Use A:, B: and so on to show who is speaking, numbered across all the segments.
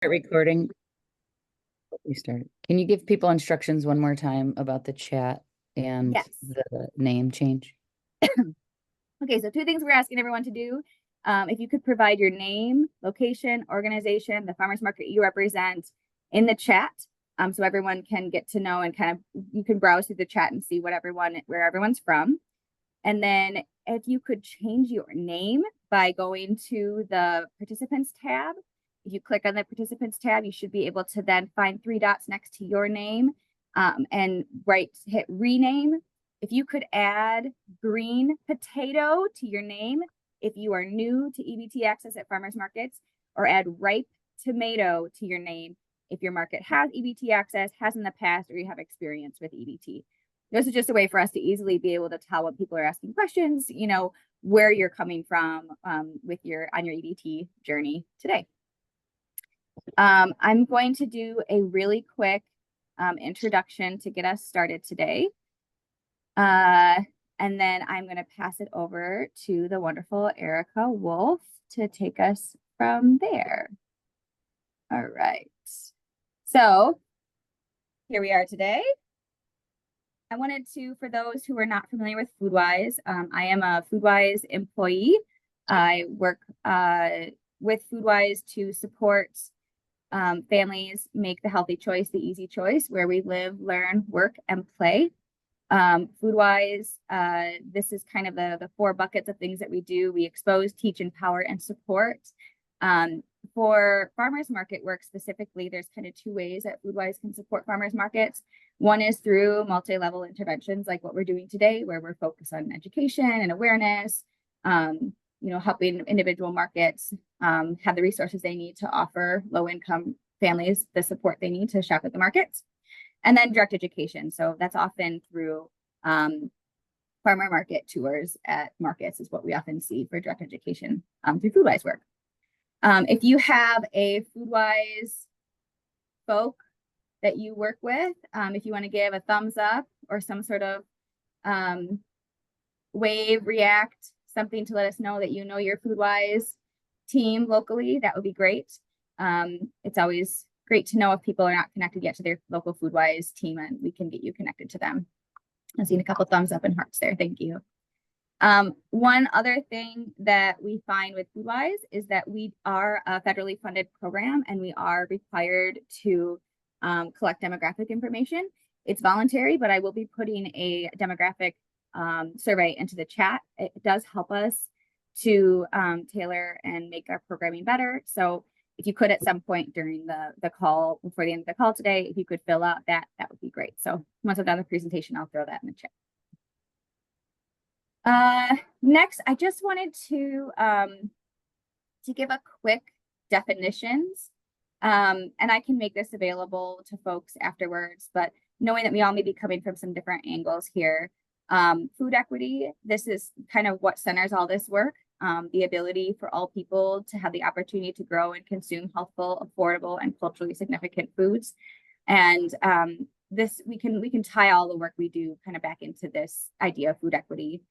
A: Recording. We started. Can you give people instructions one more time about the chat and
B: Yes.
A: the name change?
B: Okay, so two things we're asking everyone to do. If you could provide your name, location, organization, the farmers market you represent in the chat, so everyone can get to know and kind of you can browse through the chat and see where everyone's from. And then if you could change your name by going to the participants tab. If you click on the participants tab, you should be able to then find three dots next to your name and hit rename. If you could add green potato to your name, if you are new to EBT access at farmers markets, or add ripe tomato to your name if your market has EBT access, has in the past, or you have experience with EBT. This is just a way for us to easily be able to tell when people are asking questions, where you're coming from on your EBT journey today. I'm going to do a really quick introduction to get us started today. And then I'm going to pass it over to the wonderful Erika Wolf to take us from there. All right. So here we are today. I wanted to, for those who are not familiar with Foodwise, I am a Foodwise employee. I work with Foodwise to support families make the healthy choice, the easy choice, where we live, learn, work, and play. Foodwise, this is kind of the four buckets of things that we do. We expose, teach, empower, and support. For farmers market work specifically, there's kind of two ways that Foodwise can support farmers markets. One is through multi-level interventions like what we're doing today, where we're focused on education and awareness, helping individual markets have the resources they need to offer low-income families the support they need to shop at the markets. And then direct education. So that's often through farmer market tours at markets is what we often see for direct education through Foodwise work. If you have a Foodwise folk that you work with, if you want to give a thumbs up or some sort of wave, react, something to let us know that you know your Foodwise team locally, that would be great. It's always great to know if people are not connected yet to their local Foodwise team, and we can get you connected to them. I've seen a couple thumbs up and hearts there. Thank you. One other thing that we find with Foodwise is that we are a federally funded program, and we are required to collect demographic information. It's voluntary, but I will be putting a demographic survey into the chat. It does help us to tailor and make our programming better. So if you could at some point during the call, before the end of the call today, if you could fill out that would be great. So once I've done the presentation, I'll throw that in the chat. Next, I just wanted to give a quick definitions. And I can make this available to folks afterwards, but knowing that we all may be coming from some different angles here. Food equity, this is kind of what centers all this work. The ability for all people to have the opportunity to grow and consume healthful, affordable, and culturally significant foods. And this we can tie all the work we do kind of back into this idea of food equity.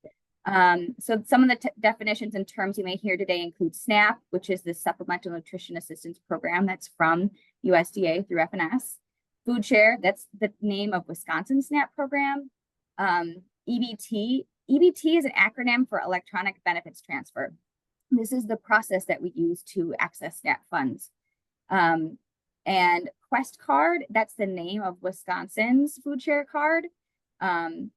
B: So some of the definitions and terms you may hear today include SNAP, which is the Supplemental Nutrition Assistance Program that's from USDA through FNS. FoodShare, that's the name of Wisconsin SNAP program. EBT is an acronym for Electronic Benefits Transfer. This is the process that we use to access SNAP funds. And Quest Card, that's the name of Wisconsin's FoodShare card.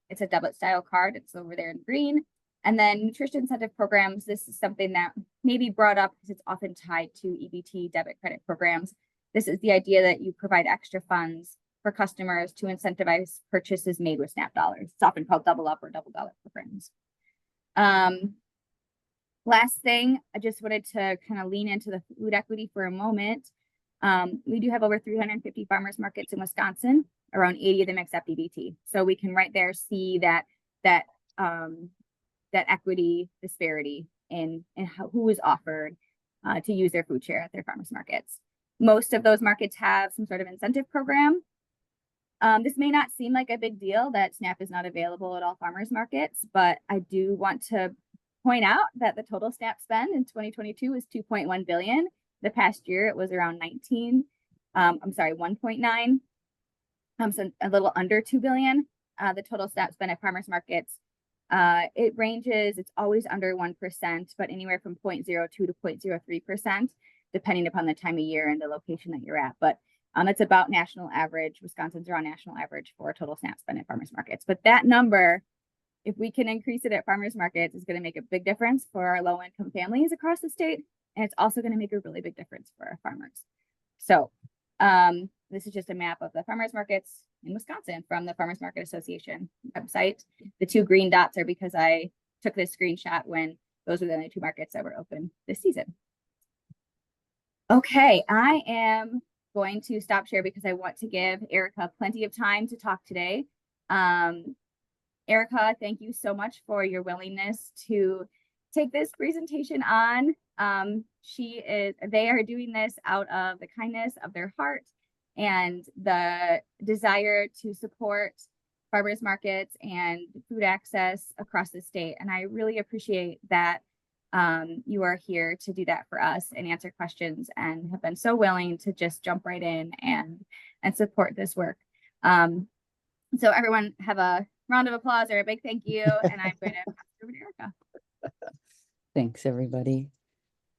B: It's a debit style card. It's over there in green. And then nutrition incentive programs. This is something that may be brought up because it's often tied to EBT debit credit programs. This is the idea that you provide extra funds for customers to incentivize purchases made with SNAP dollars. It's often called double up or double dollar programs. Last thing, I just wanted to kind of lean into the food equity for a moment. We do have over 350 farmers markets in Wisconsin. Around 80 of them accept EBT. So we can right there see that equity disparity in who is offered to use their food share at their farmers markets. Most of those markets have some sort of incentive program. This may not seem like a big deal that SNAP is not available at all farmers markets, but I do want to point out that the total SNAP spend in 2022 is $2.1 billion. The past year, it was around 19. I'm sorry, 1.9. So a little under 2 billion. The total SNAP spend at farmers markets. It ranges, it's always under 1%, but anywhere from 0.02 to 0.03%, depending upon the time of year and the location that you're at. But it's about national average. Wisconsin's around national average for total SNAP spend at farmers markets. But that number, if we can increase it at farmers markets, is going to make a big difference for our low income families across the state. And it's also going to make a really big difference for our farmers. So this is just a map of the farmers markets in Wisconsin from the Farmers Market Association website. The 2 green dots are because I took this screenshot when those were the only 2 markets that were open this season. Okay, I am going to stop share because I want to give Erika plenty of time to talk today. Erika, thank you so much for your willingness to take this presentation on. They are doing this out of the kindness of their heart and the desire to support farmers markets and food access across the state. And I really appreciate that you are here to do that for us and answer questions, and have been so willing to just jump right in and support this work. So everyone have a round of applause or a big thank you. And I'm going to pass it over to Erika.
A: Thanks, everybody.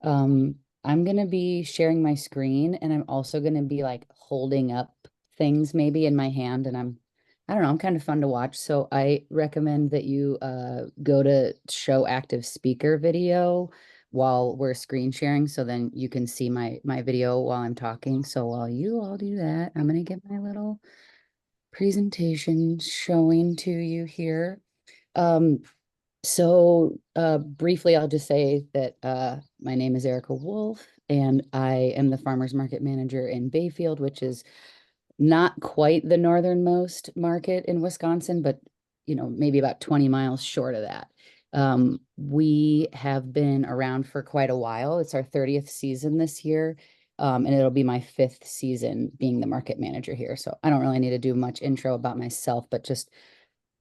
A: I'm going to be sharing my screen, and I'm also going to be like holding up things maybe in my hand, and I don't know, I'm kind of fun to watch. So I recommend that you go to show active speaker video while we're screen sharing, so then you can see my video while I'm talking. So while you all do that, I'm going to get my little presentation showing to you here. So briefly, I'll just say that my name is Erika Wolf, and I am the farmers market manager in Bayfield, which is not quite the northernmost market in Wisconsin, but maybe about 20 miles short of that. We have been around for quite a while. It's our 30th season this year, and it'll be my 5th season being the market manager here. So I don't really need to do much intro about myself, but just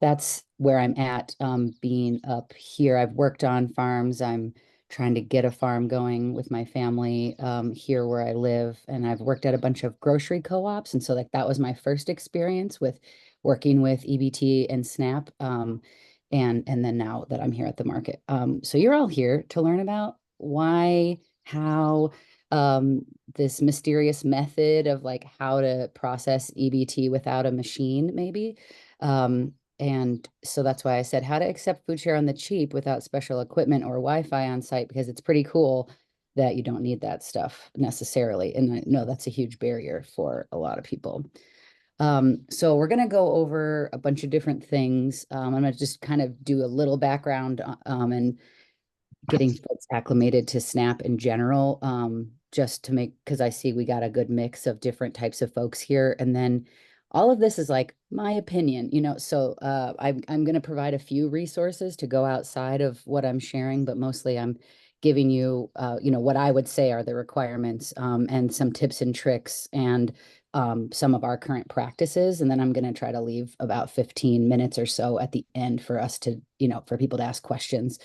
A: that's where I'm at, being up here. I've worked on farms. I'm trying to get a farm going with my family here where I live. And I've worked at a bunch of grocery co-ops. And so that was my first experience with working with EBT and SNAP. And then now that I'm here at the market. So you're all here to learn about why, how, this mysterious method of like how to process EBT without a machine, maybe. And so that's why I said how to accept FoodShare on the cheap without special equipment or Wi-Fi on site, because it's pretty cool that you don't need that stuff necessarily. And I know that's a huge barrier for a lot of people. So we're going to go over a bunch of different things. I'm going to just kind of do a little background and getting folks acclimated to SNAP in general, just to make, because I see we got a good mix of different types of folks here. And then all of this is like my opinion, so I'm going to provide a few resources to go outside of what I'm sharing, but mostly I'm giving you, what I would say are the requirements, and some tips and tricks, and some of our current practices. And then I'm going to try to leave about 15 minutes or so at the end for us to, for people to ask questions.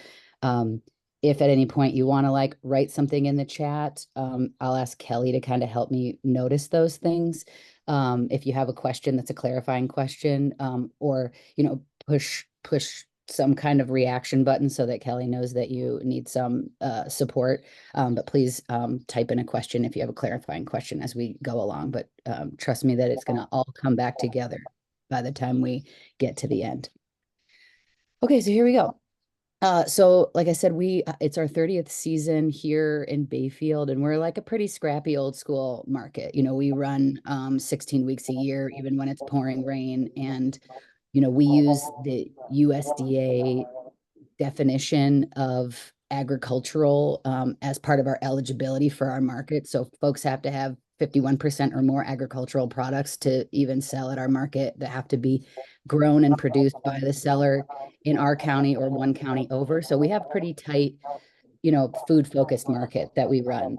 A: If at any point you want to like write something in the chat, I'll ask Kelly to kind of help me notice those things. If you have a question that's a clarifying question, or push some kind of reaction button so that Kelly knows that you need some support. But please type in a question if you have a clarifying question as we go along. But trust me that it's going to all come back together by the time we get to the end. Okay, so here we go. So like I said, it's our 30th season here in Bayfield, and we're like a pretty scrappy old school market. We run 16 weeks a year, even when it's pouring rain. And, we use the USDA definition of agricultural as part of our eligibility for our market. So folks have to have 51% or more agricultural products to even sell at our market, that have to be grown and produced by the seller in our county or one county over. So we have pretty tight, food focused market that we run.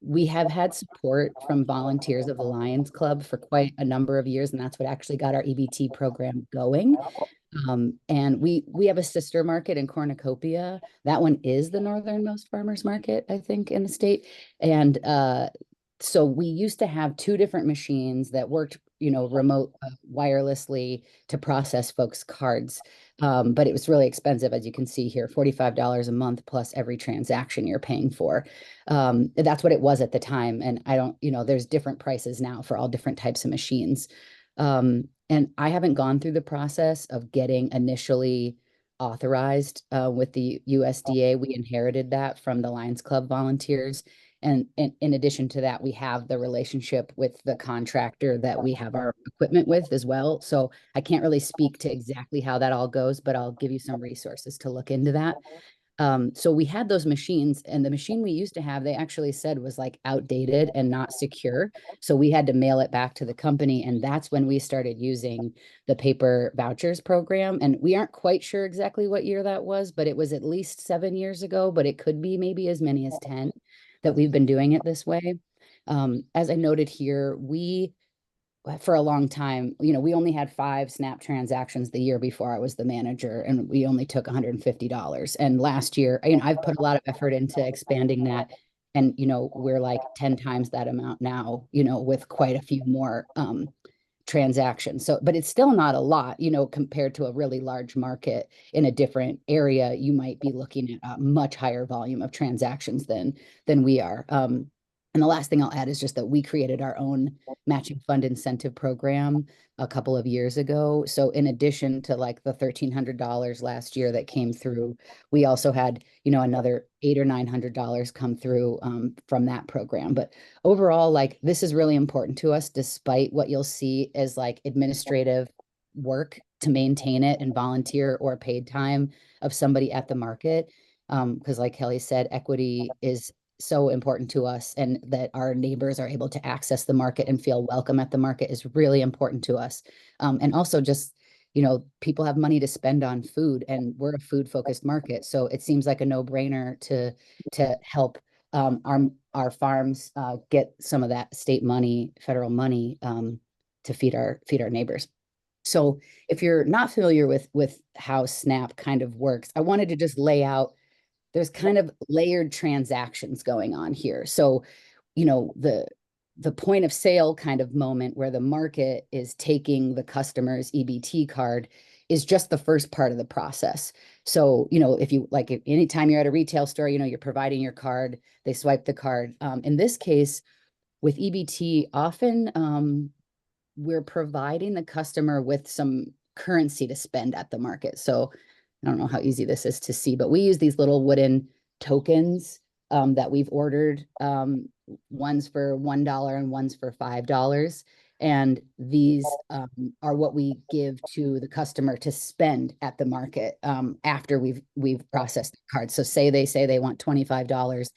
A: We have had support from volunteers of the Lions Club for quite a number of years, and that's what actually got our EBT program going. And we have a sister market in Cornucopia. That one is the northernmost farmers market, I think, in the state. And so we used to have two different machines that worked, remote wirelessly to process folks' cards. But it was really expensive, as you can see here, $45 a month plus every transaction you're paying for. That's what it was at the time. And I don't, there's different prices now for all different types of machines. And I haven't gone through the process of getting initially authorized with the USDA. We inherited that from the Lions Club volunteers. And in addition to that, we have the relationship with the contractor that we have our equipment with as well. So I can't really speak to exactly how that all goes, but I'll give you some resources to look into that. So we had those machines, and the machine we used to have, they actually said was like outdated and not secure. So we had to mail it back to the company. And that's when we started using the paper vouchers program. And we aren't quite sure exactly what year that was, but it was at least 7 years ago, but it could be maybe as many as 10 that we've been doing it this way. As I noted here, we for a long time, we only had 5 SNAP transactions the year before I was the manager, and we only took $150. And last year, I've put a lot of effort into expanding that. And, we're like 10 times that amount now, with quite a few more transactions. So, but it's still not a lot, compared to a really large market in a different area. You might be looking at a much higher volume of transactions than we are. And the last thing I'll add is just that we created our own matching fund incentive program a couple of years ago. So in addition to like the $1,300 last year that came through, we also had, another $800 or $900 come through from that program. But overall, like this is really important to us, despite what you'll see as like administrative work to maintain it and volunteer or paid time of somebody at the market. Because like Kelly said, equity is so important to us, and that our neighbors are able to access the market and feel welcome at the market is really important to us. And also just, people have money to spend on food, and we're a food focused market. So it seems like a no brainer to help our farms get some of that state money, federal money to feed our neighbors. So if you're not familiar with how SNAP kind of works, I wanted to just lay out there's kind of layered transactions going on here. So, the point of sale kind of moment where the market is taking the customer's EBT card is just the first part of the process. So, if anytime you're at a retail store, you're providing your card, they swipe the card. In this case, with EBT, often we're providing the customer with some currency to spend at the market. So I don't know how easy this is to see, but we use these little wooden tokens that we've ordered. One's for $1 and one's for $5. And these are what we give to the customer to spend at the market after we've processed the card. So say they want $25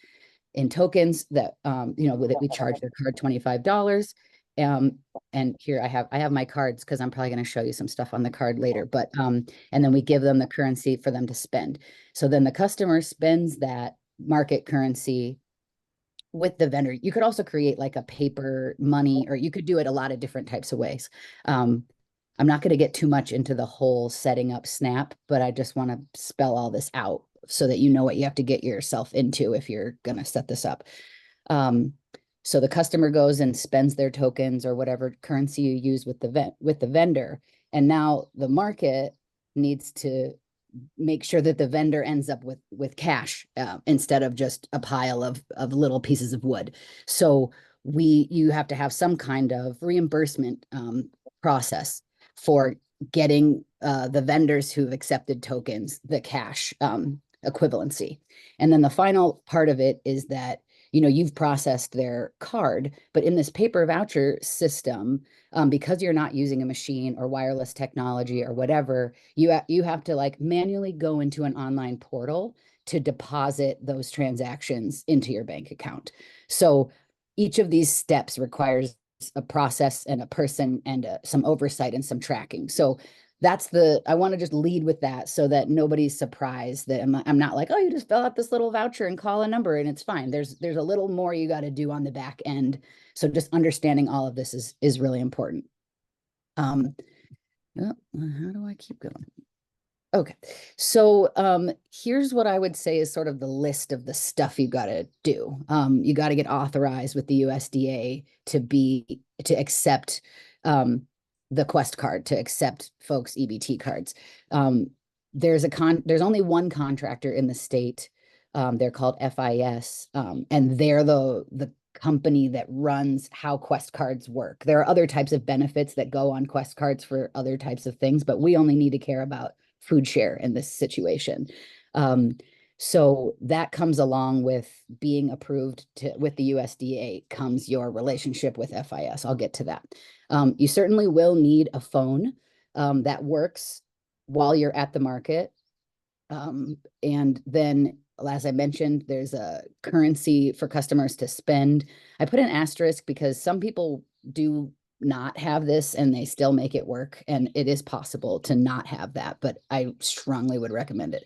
A: in tokens that that we charge their card $25. And here I have my cards because I'm probably going to show you some stuff on the card later. But and then we give them the currency for them to spend. So then the customer spends that market currency with the vendor. You could also create like a paper money, or you could do it a lot of different types of ways. I'm not going to get too much into the whole setting up SNAP, but I just want to spell all this out so that you know what you have to get yourself into if you're going to set this up. Um, so the customer goes and spends their tokens or whatever currency you use with the vendor, and now the market needs to make sure that the vendor ends up with cash instead of just a pile of little pieces of wood. So you have to have some kind of reimbursement process for getting the vendors who've accepted tokens the cash equivalency. And then the final part of it is that you've processed their card, but in this paper voucher system, because you're not using a machine or wireless technology or whatever, you have to like manually go into an online portal to deposit those transactions into your bank account. So each of these steps requires a process and a person and some oversight and some tracking. So I want to just lead with that so that nobody's surprised that I'm not like, oh, you just fill out this little voucher and call a number and it's fine. There's a little more you got to do on the back end. So just understanding all of this is really important. Um, Oh, how do I keep going? Okay, so here's what I would say is sort of the list of the stuff you got to do. You got to get authorized with the USDA to accept the Quest card, to accept folks' EBT cards. Um, there's only one contractor in the state. They're called FIS, and they're the company that runs how Quest cards work. There are other types of benefits that go on Quest cards for other types of things, but we only need to care about FoodShare in this situation. Um, so that comes along with being approved with the USDA comes your relationship with FIS. I'll get to that. You certainly will need a phone that works while you're at the market. And then, as I mentioned, there's a currency for customers to spend. I put an asterisk because some people do not have this and they still make it work. And it is possible to not have that, but I strongly would recommend it.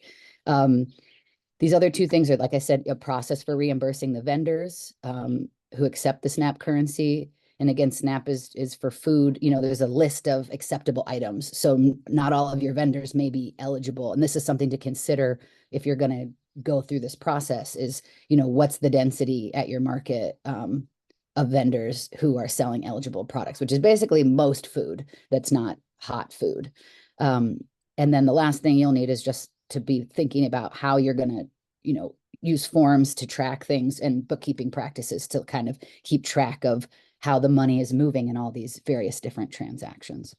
A: These other two things are, like I said, a process for reimbursing the vendors who accept the SNAP currency. And again, SNAP is for food. You know, there's a list of acceptable items. So not all of your vendors may be eligible. And this is something to consider if you're going to go through this process is, you know, what's the density at your market of vendors who are selling eligible products, which is basically most food that's not hot food. Um, and then the last thing you'll need is just to be thinking about how you're going to, you know, use forms to track things and bookkeeping practices to kind of keep track of how the money is moving in all these various different transactions.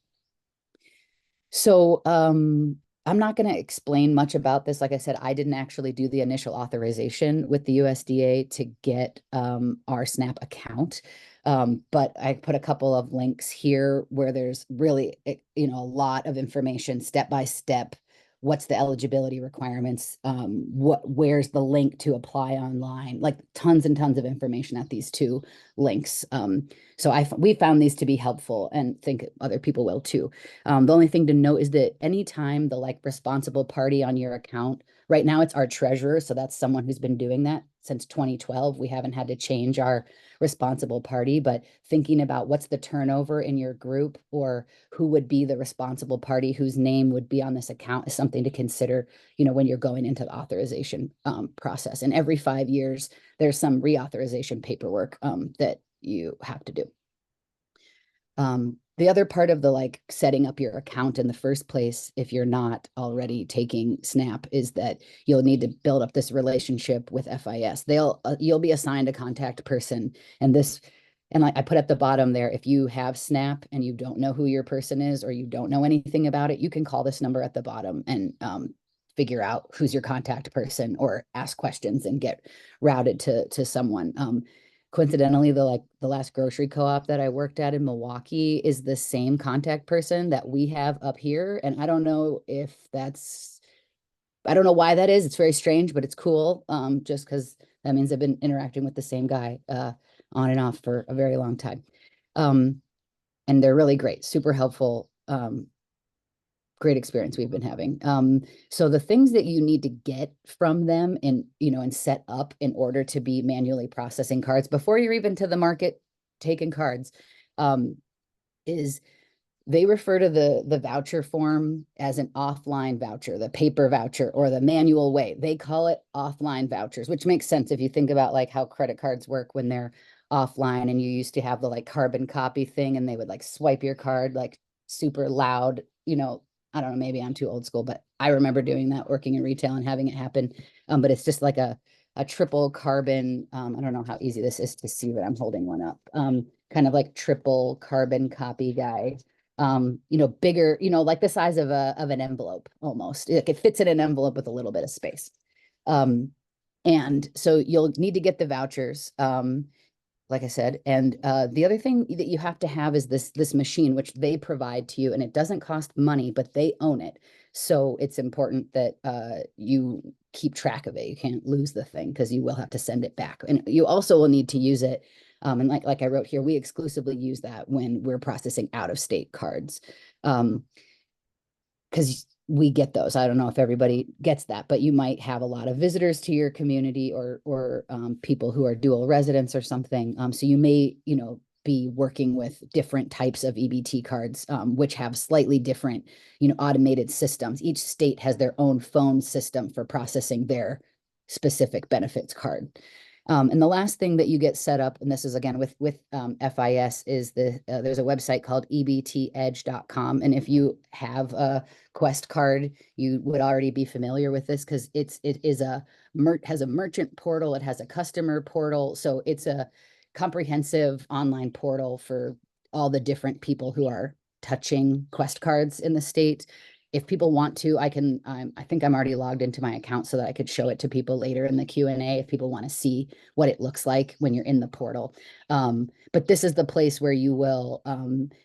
A: So I'm not going to explain much about this. Like I said, I didn't actually do the initial authorization with the USDA to get our SNAP account. But I put a couple of links here where there's really, you know, a lot of information, step by step. What's the eligibility requirements? Where's the link to apply online? Like tons and tons of information at these two links. So we found these to be helpful and think other people will too. The only thing to note is that anytime the like responsible party on your account, right now it's our treasurer. So that's someone who's been doing that since 2012. We haven't had to change our responsible party, but thinking about what's the turnover in your group or who would be the responsible party whose name would be on this account is something to consider, you know, when you're going into the authorization process. And every 5 years, there's some reauthorization paperwork that you have to do. The other part of the like setting up your account in the first place, if you're not already taking SNAP, is that you'll need to build up this relationship with FIS. You'll be assigned a contact person, and like I put at the bottom there, if you have SNAP and you don't know who your person is or you don't know anything about it, you can call this number at the bottom and figure out who's your contact person or ask questions and get routed to someone. Coincidentally, the last grocery co-op that I worked at in Milwaukee is the same contact person that we have up here. And I don't know I don't know why that is. It's very strange, but it's cool. Just because that means I've been interacting with the same guy on and off for a very long time. And they're really great, super helpful. Great experience we've been having. So the things that you need to get from them and, you know, and set up in order to be manually processing cards before you're even to the market taking cards, is they refer to the voucher form as an offline voucher, the paper voucher or the manual way. They call it offline vouchers, which makes sense if you think about like how credit cards work when they're offline and you used to have the like carbon copy thing and they would like swipe your card like super loud, you know. I don't know, maybe I'm too old school, but I remember doing that working in retail and having it happen. But it's just like a triple carbon. I don't know how easy this is to see, but I'm holding one up. Kind of like triple carbon copy guy. You know, bigger, you know, like the size of an envelope almost. Like it fits in an envelope with a little bit of space. And so you'll need to get the vouchers. Like I said, and the other thing that you have to have is this machine, which they provide to you, and it doesn't cost money, but they own it. So it's important that you keep track of it. You can't lose the thing because you will have to send it back, and you also will need to use it. And like I wrote here, we exclusively use that when we're processing out of state cards. Because we get those. I don't know if everybody gets that, but you might have a lot of visitors to your community or people who are dual residents or something. So you may, you know, be working with different types of EBT cards, which have slightly different, automated systems. Each state has their own phone system for processing their specific benefits card. And the last thing that you get set up, and this is again with FIS, is there's a website called ebtedge.com. And if you have a Quest card, you would already be familiar with this because it has a merchant portal, it has a customer portal, so it's a comprehensive online portal for all the different people who are touching Quest cards in the state. If people want to, I think I'm already logged into my account so that I could show it to people later in the Q&A if people want to see what it looks like when you're in the portal. But this is the place where you will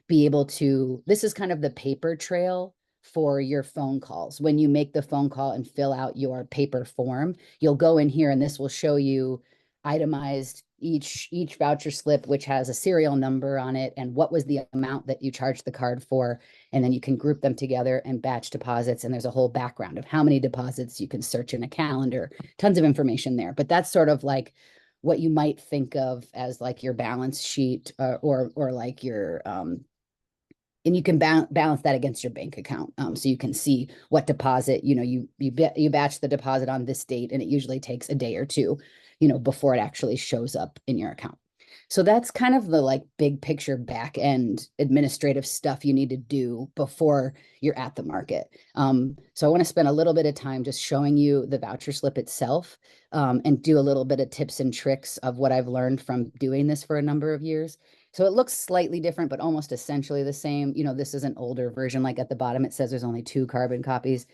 A: be able to, this is kind of the paper trail for your phone calls. When you make the phone call and fill out your paper form, you'll go in here and this will show you itemized each voucher slip, which has a serial number on it and what was the amount that you charged the card for. And then you can group them together and batch deposits. And there's a whole background of how many deposits you can search in a calendar, tons of information there. But that's sort of like what you might think of as like your balance sheet or like your, and you can balance that against your bank account. So you can see what deposit, you batch the deposit on this date, and it usually takes a day or two, before it actually shows up in your account. So that's kind of the like big picture back end administrative stuff you need to do before you're at the market. So I want to spend a little bit of time just showing you the voucher slip itself, and do a little bit of tips and tricks of what I've learned from doing this for a number of years. So it looks slightly different, but almost essentially the same. This is an older version. Like at the bottom, it says there's only 2 carbon copies.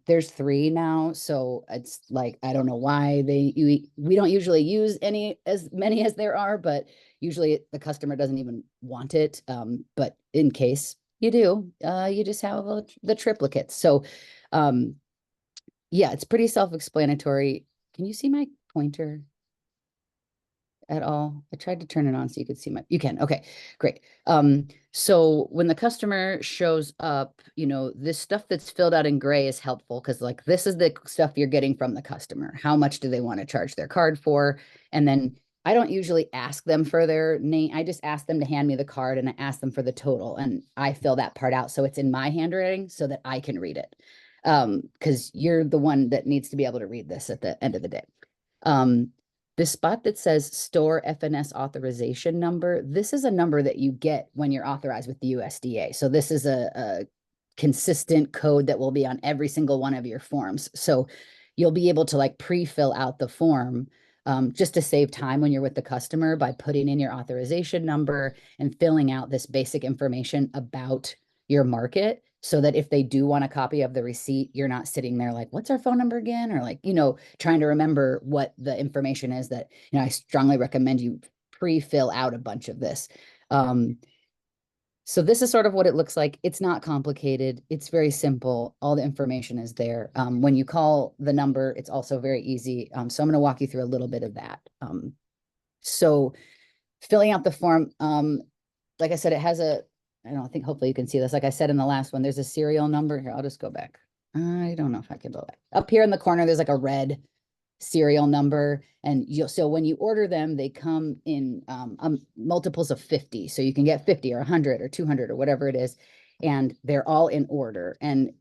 A: There's 3 now. So it's like, I don't know why we don't usually use as many as there are, but usually the customer doesn't even want it. But in case you do, you just have the triplicates. So, yeah, it's pretty self-explanatory. Can you see my pointer at all? I tried to turn it on so you could see you can. Okay, great. So when the customer shows up, this stuff that's filled out in gray is helpful because like this is the stuff you're getting from the customer. How much do they want to charge their card for? And then I don't usually ask them for their name. I just ask them to hand me the card and I ask them for the total and I fill that part out. So it's in my handwriting so that I can read it. Because you're the one that needs to be able to read this at the end of the day. The spot that says store FNS authorization number, this is a number that you get when you're authorized with the USDA. So this is a consistent code that will be on every single one of your forms. So you'll be able to like pre-fill out the form just to save time when you're with the customer by putting in your authorization number and filling out this basic information about your market so that if they do want a copy of the receipt, you're not sitting there like, what's our phone number again? Or like, trying to remember what the information is that, I strongly recommend you pre-fill out a bunch of this. So this is sort of what it looks like. It's not complicated. It's very simple. All the information is there. When you call the number, it's also very easy. So I'm going to walk you through a little bit of that. So filling out the form, like I said, it has I think hopefully you can see this. Like I said in the last one, there's a serial number here. I'll just go back. I don't know if I can go back. Up here in the corner, there's like a red serial number. And so when you order them, they come in multiples of 50. So you can get 50 or 100 or 200 or whatever it is. And they're all in order. And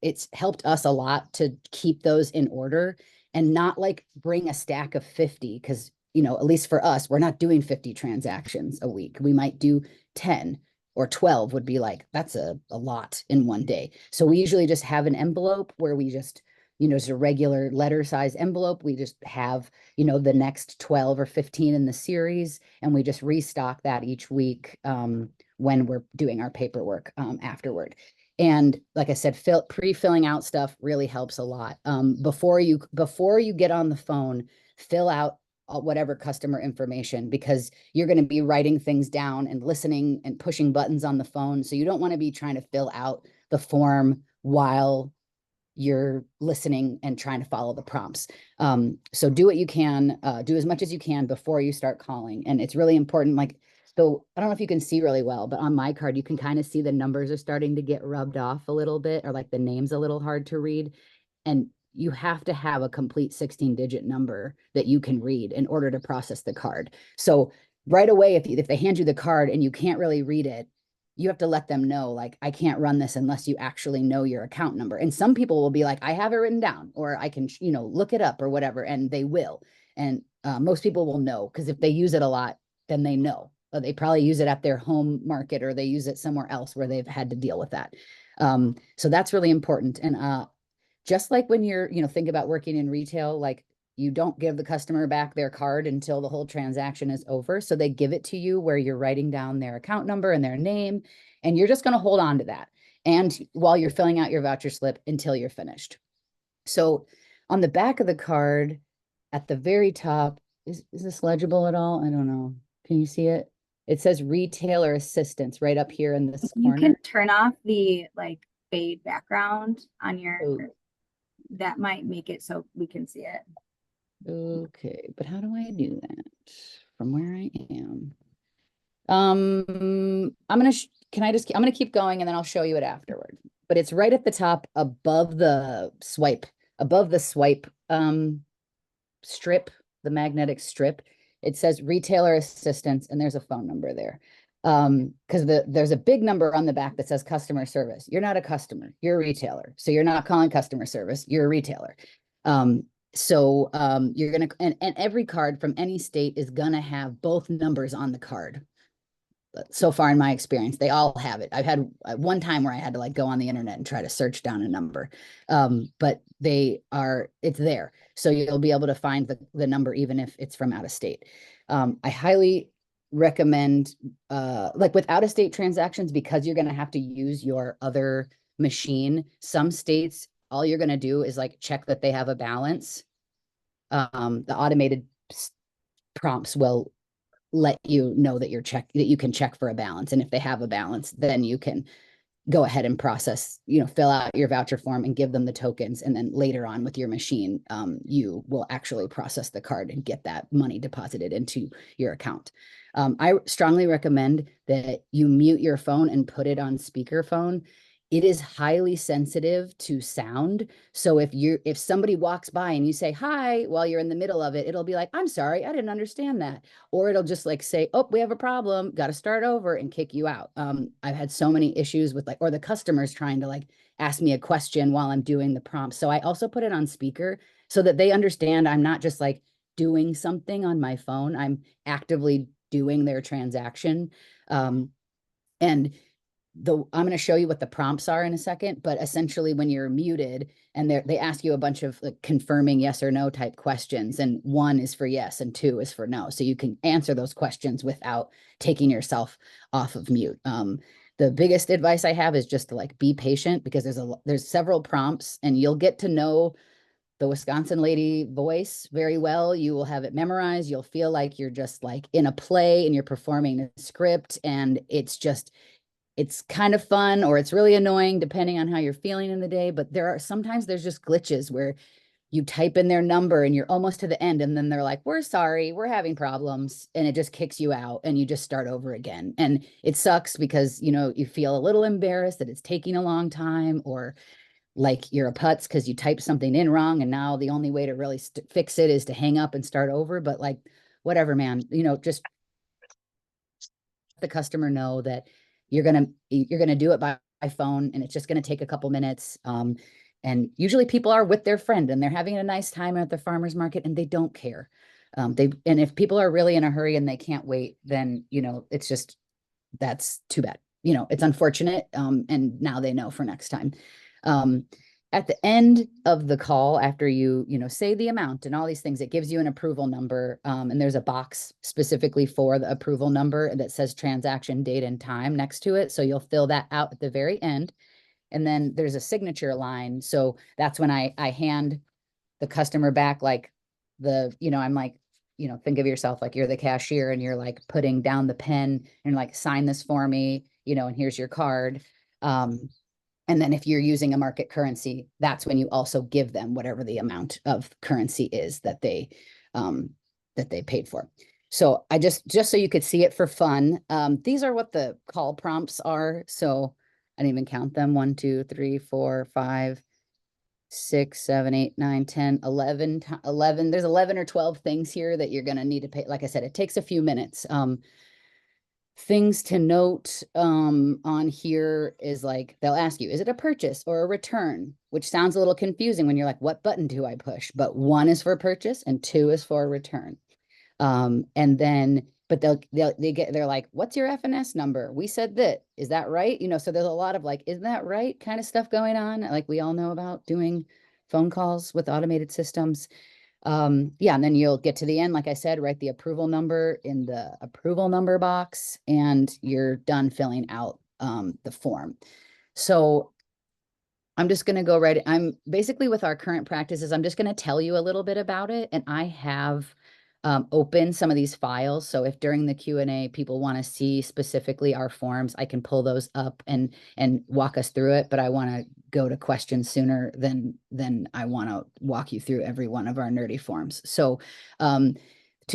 A: it's helped us a lot to keep those in order and not like bring a stack of 50 because, at least for us, we're not doing 50 transactions a week. We might do 10 or 12 would be like, that's a lot in one day. So we usually just have an envelope where we just, it's a regular letter size envelope. We just have, the next 12 or 15 in the series, and we just restock that each week when we're doing our paperwork afterward. And like I said, pre-filling out stuff really helps a lot. Before you get on the phone, fill out whatever customer information because you're going to be writing things down and listening and pushing buttons on the phone. So you don't want to be trying to fill out the form while you're listening and trying to follow the prompts. So do what you can, do as much as you can before you start calling. And it's really important. Like, so I don't know if you can see really well, but on my card, you can kind of see the numbers are starting to get rubbed off a little bit, or like the name's a little hard to read. And you have to have a complete 16-digit number that you can read in order to process the card. So right away, if they hand you the card and you can't really read it, you have to let them know, like, I can't run this unless you actually know your account number. And some people will be like, I have it written down, or I can, look it up or whatever, and they will. And most people will know, because if they use it a lot, then they know. They probably use it at their home market, or they use it somewhere else where they've had to deal with that. So that's really important. And just like when you're, think about working in retail, like, you don't give the customer back their card until the whole transaction is over. So they give it to you where you're writing down their account number and their name, and you're just going to hold on to that. And while you're filling out your voucher slip until you're finished. So on the back of the card at the very top, is this legible at all? I don't know. Can you see it? It says retailer assistance right up here in this
B: You
A: corner.
B: can turn off the like fade background on your,
A: Oh,
B: that might make it so we can see it.
A: okay, but how do I do that from where I am? I'm gonna keep going, and then I'll show you it afterward. But it's right at the top above the swipe strip, the magnetic strip. It says retailer assistance, and there's a phone number there. Because there's a big number on the back that says customer service. You're not a customer, you're a retailer. So you're not calling customer service, you're a retailer. You're gonna, and every card from any state is gonna have both numbers on the card. So far in my experience, they all have it. I've had one time where I had to like go on the internet and try to search down a number. But it's there. So you'll be able to find the number even if it's from out of state. I highly recommend, like with out of state transactions, because you're going to have to use your other machine. Some states, all you're going to do is like check that they have a balance. The automated prompts will let you know that you can check for a balance. And if they have a balance, then you can go ahead and process, fill out your voucher form and give them the tokens. And then later on with your machine, you will actually process the card and get that money deposited into your account. I strongly recommend that you mute your phone and put it on speakerphone. It is highly sensitive to sound. So if somebody walks by and you say hi while you're in the middle of it, it'll be like, I'm sorry, I didn't understand that. Or it'll just like say, oh, we have a problem, got to start over, and kick you out. I've had so many issues with or the customers trying to like ask me a question while I'm doing the prompt. So I also put it on speaker so that they understand I'm not just like doing something on my phone. I'm actively doing their transaction. And I'm going to show you what the prompts are in a second, but essentially when you're muted and they ask you a bunch of like confirming yes or no type questions, and 1 is for yes and 2 is for no. So you can answer those questions without taking yourself off of mute. The biggest advice I have is just to like be patient, because there's several prompts and you'll get to know the Wisconsin lady voice very well. You will have it memorized. You'll feel like you're just like in a play and you're performing a script, and it's kind of fun, or it's really annoying depending on how you're feeling in the day. But sometimes there's just glitches where you type in their number and you're almost to the end, and then they're like, we're sorry, we're having problems, and it just kicks you out and you just start over again. And it sucks because you feel a little embarrassed that it's taking a long time, or like you're a putz because you typed something in wrong and now the only way to really fix it is to hang up and start over. But like, whatever, man, just the customer know that you're gonna do it by phone, and it's just gonna take a couple minutes. And usually people are with their friend and they're having a nice time at the farmer's market and they don't care. And if people are really in a hurry and they can't wait, then it's just, that's too bad. It's unfortunate. And now they know for next time. Um, at the end of the call, after you say the amount and all these things, it gives you an approval number. And there's a box specifically for the approval number that says transaction date and time next to it. So you'll fill that out at the very end. And then there's a signature line. So that's when I hand the customer back, like I'm like, think of yourself like you're the cashier and you're like putting down the pen and like, sign this for me, and here's your card. And then if you're using a market currency, that's when you also give them whatever the amount of currency is that they paid for. So I just so you could see it for fun. These are what the call prompts are. So I didn't even count them. 1, 2, 3, 4, 5, 6, 7, 8, 9, 10, 11, 11. There's 11 or 12 things here that you're going to need to pay. Like I said, it takes a few minutes. Things to note on here is like, they'll ask you, is it a purchase or a return? Which sounds a little confusing when you're like, what button do I push? But 1 is for purchase and 2 is for return. And then, but they're like, what's your FNS number? We said that, is that right? So there's a lot of like, is that right kind of stuff going on. Like we all know about doing phone calls with automated systems. Yeah, and then you'll get to the end, like I said, write the approval number in the approval number box, and you're done filling out the form. So I'm just going to go right. I'm basically with our current practices, I'm just going to tell you a little bit about it. And I have opened some of these files. So if during the Q&A people want to see specifically our forms, I can pull those up and walk us through it. But I want to go to questions sooner than I want to walk you through every one of our nerdy forms. So 2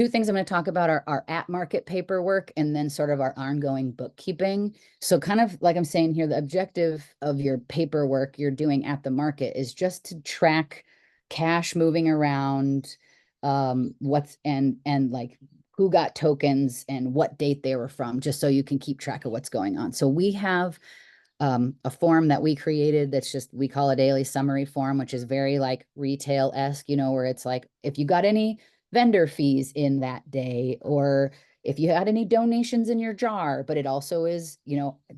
A: things I'm going to talk about are our at-market paperwork and then sort of our ongoing bookkeeping. So kind of like I'm saying here, the objective of your paperwork you're doing at the market is just to track cash moving around, what's and like who got tokens and what date they were from, just so you can keep track of what's going on. So we have a form that we created that's just, we call a daily summary form, which is very like retail-esque, where it's like, if you got any vendor fees in that day, or if you had any donations in your jar, but it also is,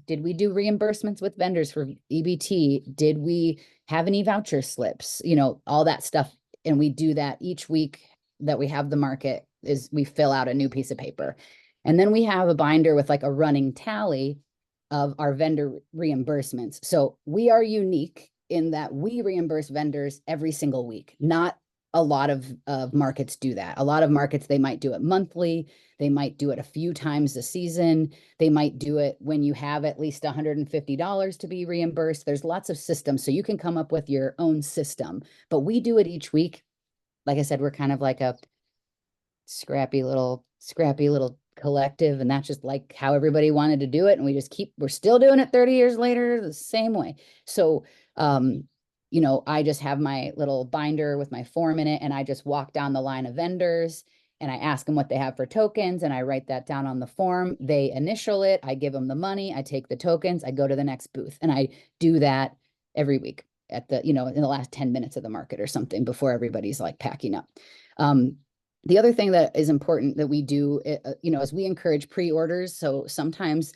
A: did we do reimbursements with vendors for EBT? Did we have any voucher slips? All that stuff. And we do that each week that we have the market, is we fill out a new piece of paper. And then we have a binder with like a running tally of our vendor reimbursements. So we are unique in that we reimburse vendors every single week. Not a lot of markets do that. A lot of markets, they might do it monthly. They might do it a few times a season. They might do it when you have at least $150 to be reimbursed. There's lots of systems. So you can come up with your own system, but we do it each week. Like I said, we're kind of like a scrappy little collective, and that's just like how everybody wanted to do it, and we're still doing it 30 years later the same way. So I just have my little binder with my form in it, and I just walk down the line of vendors and I ask them what they have for tokens, and I write that down on the form. They initial it, I give them the money, I take the tokens, I go to the next booth, and I do that every week at the in the last 10 minutes of the market or something, before everybody's like packing up. The other thing that is important that we do, is we encourage pre-orders. So sometimes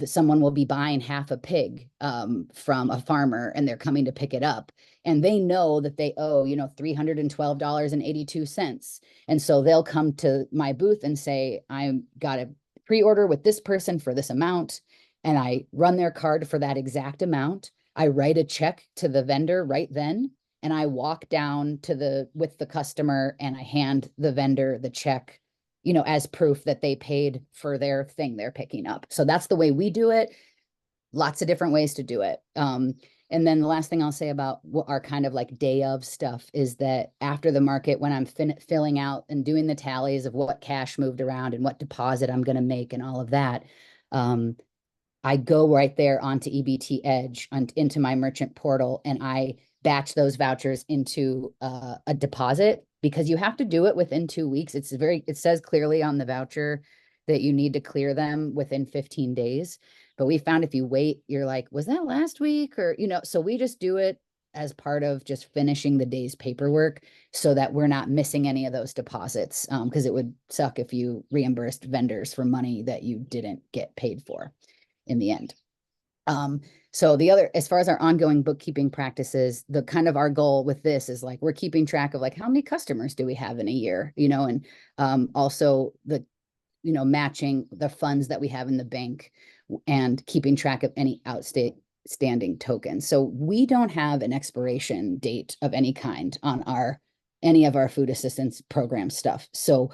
A: someone will be buying half a pig from a farmer, and they're coming to pick it up, and they know that they owe, $312.82. And so they'll come to my booth and say, I got a pre-order with this person for this amount, and I run their card for that exact amount. I write a check to the vendor right then, and I walk down with the customer, and I hand the vendor the check, as proof that they paid for their thing they're picking up. So that's the way we do it. Lots of different ways to do it. And then the last thing I'll say about what our kind of like day of stuff is that after the market, when I'm filling out and doing the tallies of what cash moved around and what deposit I'm going to make and all of that, I go right there onto EBT Edge, into my merchant portal, and I batch those vouchers into a deposit, because you have to do it within 2 weeks. It says clearly on the voucher that you need to clear them within 15 days. But we found if you wait, you're like, was that last week? Or, so we just do it as part of just finishing the day's paperwork, so that we're not missing any of those deposits. Because it would suck if you reimbursed vendors for money that you didn't get paid for in the end. So as far as our ongoing bookkeeping practices, the kind of our goal with this is like, we're keeping track of like, how many customers do we have in a year, and also matching the funds that we have in the bank and keeping track of any outstanding tokens. So we don't have an expiration date of any kind on any of our food assistance program stuff. So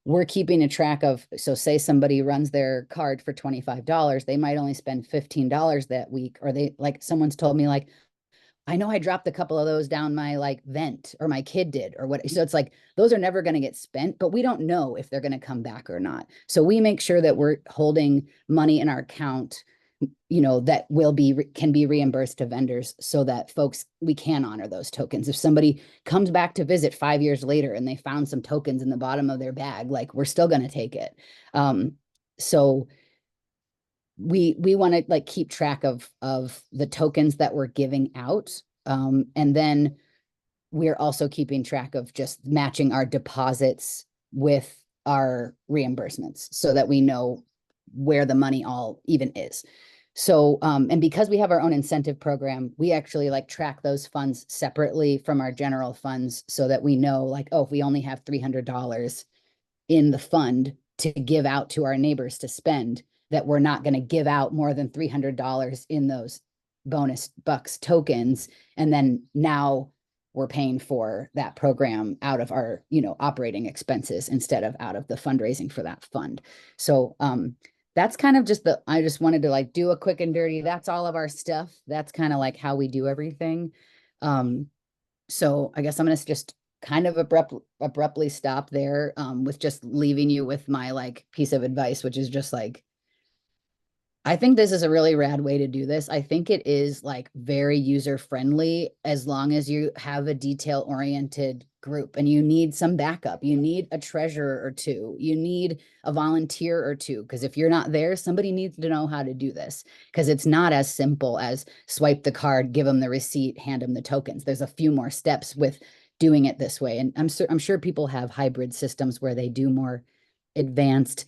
A: we're keeping a track of, so say somebody runs their card for $25, they might only spend $15 that week, or someone's told me like, I know I dropped a couple of those down my like vent, or my kid did, or what. So it's like, those are never going to get spent, but we don't know if they're going to come back or not. So we make sure that we're holding money in our account that will can be reimbursed to vendors so that we can honor those tokens. If somebody comes back to visit 5 years later and they found some tokens in the bottom of their bag, like we're still going to take it. So we want to like keep track of the tokens that we're giving out. And then we're also keeping track of just matching our deposits with our reimbursements so that we know where the money all even is. So, and because we have our own incentive program, we actually like track those funds separately from our general funds so that we know like, oh, if we only have $300 in the fund to give out to our neighbors to spend, that we're not going to give out more than $300 in those bonus bucks tokens. And then now we're paying for that program out of our, operating expenses instead of out of the fundraising for that fund. So, that's kind of I just wanted to like do a quick and dirty. That's all of our stuff. That's kind of like how we do everything. So I guess I'm going to just kind of abruptly stop there, with just leaving you with my like piece of advice, which is just like, I think this is a really rad way to do this. I think it is like very user friendly as long as you have a detail oriented group and you need some backup. You need a treasurer or two. You need a volunteer or two. Because if you're not there, somebody needs to know how to do this because it's not as simple as swipe the card, give them the receipt, hand them the tokens. There's a few more steps with doing it this way. And I'm sure people have hybrid systems where they do more advanced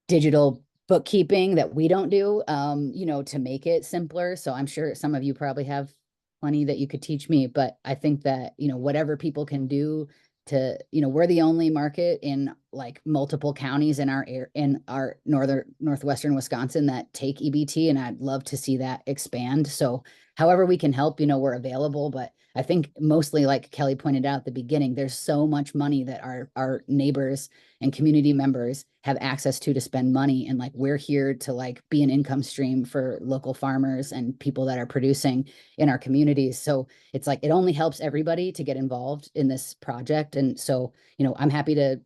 A: digital bookkeeping that we don't do, to make it simpler. So I'm sure some of you probably have plenty that you could teach me, but I think that, whatever people can do to, we're the only market in like multiple counties in our northwestern Wisconsin that take EBT. And I'd love to see that expand. So however we can help, we're available, but I think mostly like Kelly pointed out at the beginning, there's so much money that our neighbors and community members have access to spend money. And like, we're here to like be an income stream for local farmers and people that are producing in our communities. So it's like, it only helps everybody to get involved in this project. And so, I'm happy to,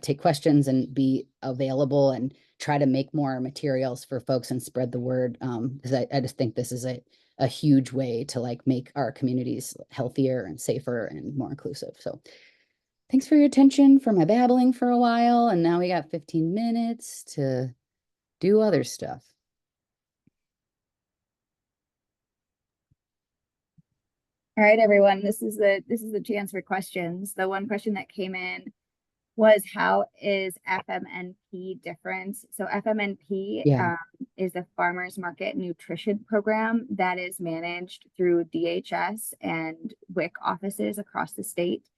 A: take questions and be available and try to make more materials for folks and spread the word. Because I just think this is a huge way to like make our communities healthier and safer and more inclusive. So thanks for your attention for my babbling for a while. And now we got 15 minutes to do other stuff.
B: All right, everyone, this is the chance for questions. The one question that came in was, how is FMNP different? So FMNP
A: Yeah.
B: is the Farmers Market Nutrition Program that is managed through DHS and WIC offices across the state.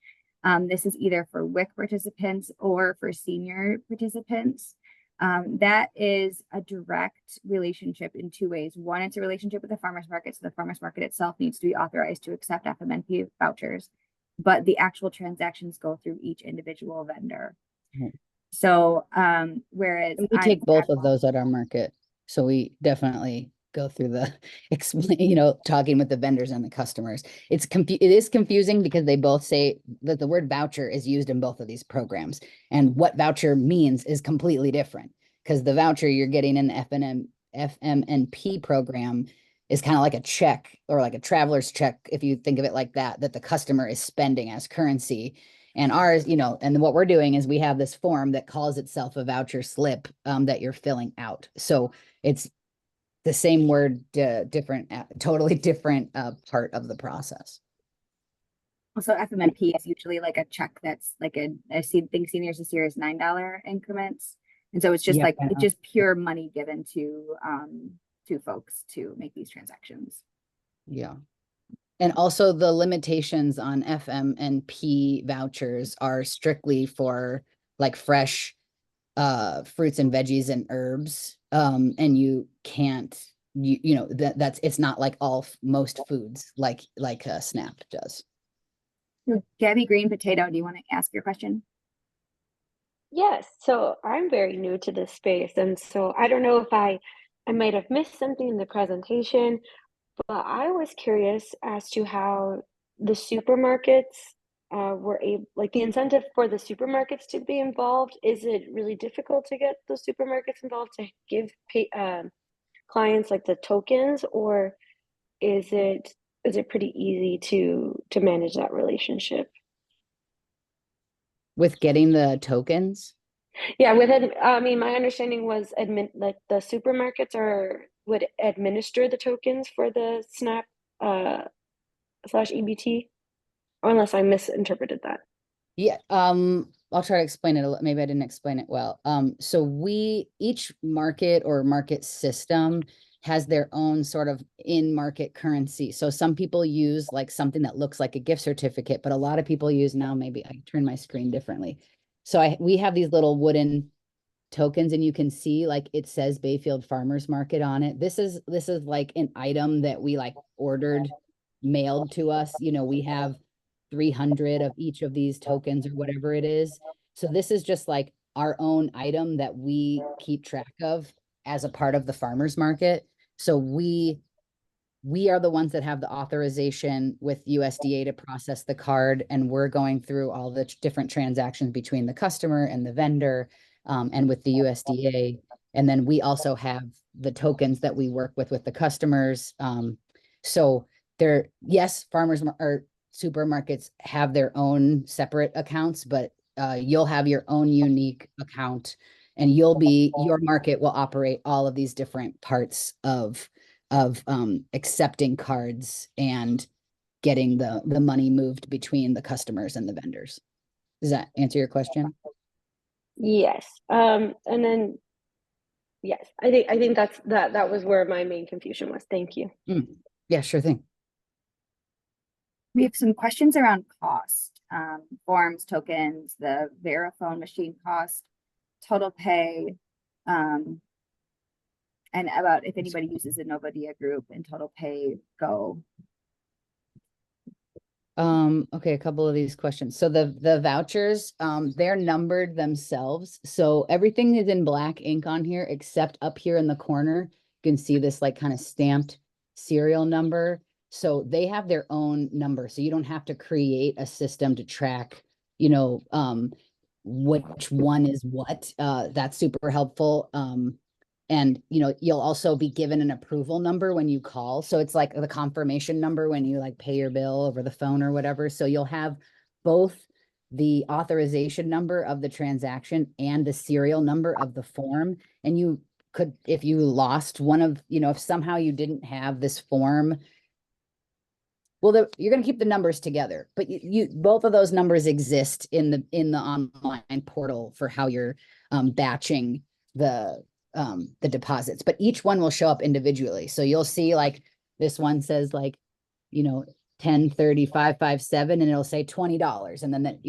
B: This is either for WIC participants or for senior participants. That is a direct relationship in two ways. One, it's a relationship with the farmers market. So the farmers market itself needs to be authorized to accept FMNP vouchers, but the actual transactions go through each individual vendor.
A: Mhm.
B: So, whereas
A: And we take both of those at our market. So we definitely go through the explain, talking with the vendors and the customers. It is confusing because they both say that the word voucher is used in both of these programs. And what voucher means is completely different because the voucher you're getting in the FMNP program is kind of like a check or like a traveler's check, if you think of it like that, that the customer is spending as currency. And ours, and what we're doing is we have this form that calls itself a voucher slip, that you're filling out. So it's the same word, different, totally different part of the process.
B: So FMNP is usually like a check that's like I think seniors this year is $9 increments. And so it's just
A: Yeah.
B: it's just pure money given to folks to make these transactions.
A: Yeah. And also the limitations on FMNP vouchers are strictly for like fresh fruits and veggies and herbs. And you can't, that's it's not like most foods like SNAP does.
B: Gabby Green Potato, do you want to ask your question?
C: Yes, so I'm very new to this space, and so I don't know if I might have missed something in the presentation, but I was curious as to how the supermarkets were able, like the incentive for the supermarkets to be involved. Is it really difficult to get the supermarkets involved to give pay, clients like the tokens, or is it pretty easy to manage that relationship?
A: With getting the tokens.
C: Yeah, I mean, my understanding was like the supermarkets would administer the tokens for the SNAP slash EBT, or unless I misinterpreted that.
A: Yeah, I'll try to explain it. Maybe I didn't explain it well. So each market or market system has their own sort of in-market currency. So some people use like something that looks like a gift certificate, but a lot of people use now, maybe I turn my screen differently. So we have these little wooden tokens, and you can see like it says Bayfield Farmers Market on it. This is like an item that we like ordered, mailed to us. We have 300 of each of these tokens or whatever it is. So this is just like our own item that we keep track of as a part of the farmers market. So we are the ones that have the authorization with USDA to process the card, and we're going through all the different transactions between the customer and the vendor, and with the USDA. And then we also have the tokens that we work with the customers. So yes, farmers or supermarkets have their own separate accounts, but you'll have your own unique account, and your market will operate all of these different parts of accepting cards and getting the money moved between the customers and the vendors. Does that answer your question?
C: Yes. And then yes, I think that was where my main confusion was. Thank you.
A: Yeah, sure thing.
B: We have some questions around cost, forms, tokens, the Verifone machine cost, total pay, and about if anybody uses the Novodia group and total pay go.
A: Okay, a couple of these questions. So the vouchers, they're numbered themselves. So everything is in black ink on here, except up here in the corner, you can see this like kind of stamped serial number. So they have their own number. So you don't have to create a system to track, which one is what. That's super helpful. And you'll also be given an approval number when you call. So it's like the confirmation number when you like pay your bill over the phone or whatever. So you'll have both the authorization number of the transaction and the serial number of the form. And you could, if you lost one of, if somehow you didn't have this form, well, you're going to keep the numbers together, but you both of those numbers exist in the online portal for how you're batching the deposits, but each one will show up individually. So you'll see like this one says like, 10/30/557, and it'll say $20. And then that,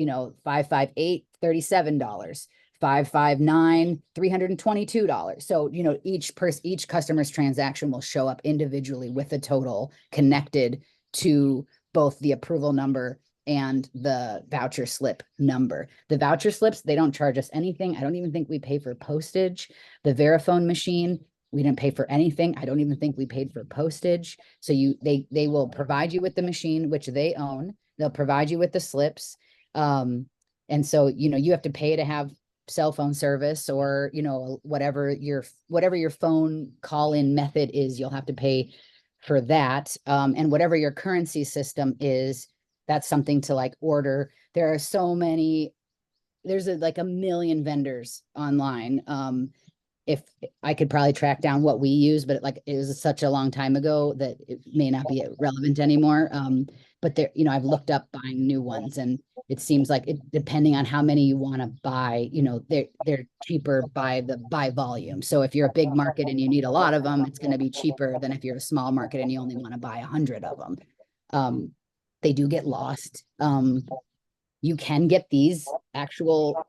A: 558, $37, 559, $322. So, each customer's transaction will show up individually with a total connected to both the approval number and the voucher slip number. The voucher slips, they don't charge us anything. I don't even think we pay for postage. The Verifone machine, we didn't pay for anything. I don't even think we paid for postage. So they will provide you with the machine, which they own. They'll provide you with the slips. And so, you have to pay to have cell phone service, or, whatever your phone call-in method is, you'll have to pay for that. And whatever your currency system is, that's something to like order. There are so many, there's like a million vendors online. If I could probably track down what we use, but it was such a long time ago that it may not be relevant anymore. But there, I've looked up buying new ones, and it seems like depending on how many you want to buy, they're cheaper by volume. So if you're a big market and you need a lot of them, it's going to be cheaper than if you're a small market and you only want to buy 100 of them. They do get lost. You can get these actual